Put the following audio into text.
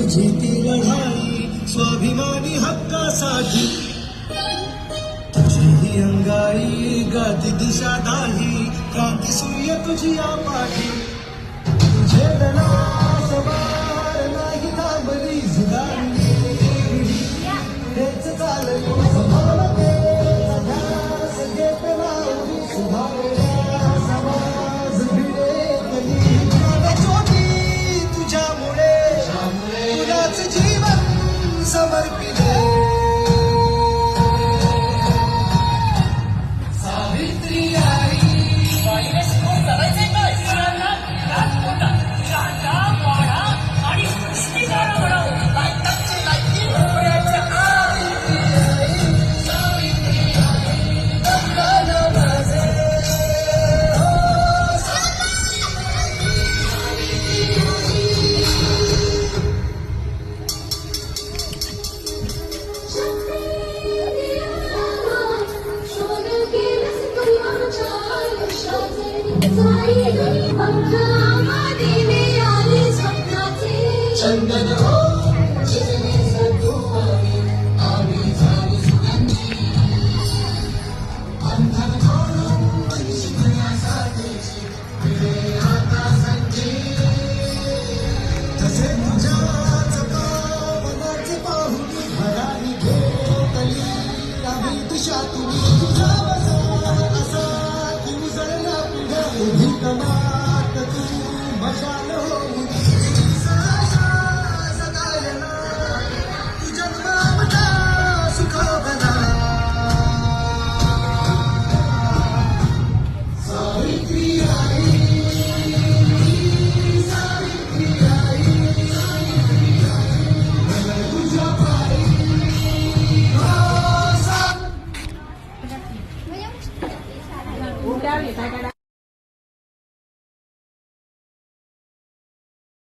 तुझी ती लढाई स्वाभिमानी हक्कासाठी, तुझी ही अंगाई गाती दिशा दाही, क्रांती सूर्य तुझी या पाठी, तुझे सवार नाही थांबली जुगारी, हेच चालली समानतेचा ध्यास घेत नावरी, सुधारल्या समाज भिडेतली ज्योती तुझ्यामुळे, तुलाच जीवन समर्पिले. चंदन हो तू आम्ही झाली सुगंधी, अंधन खोडून शिकण्यासाठीची मिळे आता संधी. तसे तुझ्याच मनाचे पाहून भरारी घेतली आम्ही दिशा, तुम्ही तुझा असा तू उजळला पुढे उभी कमात तू मशाल होऊन Udah, kita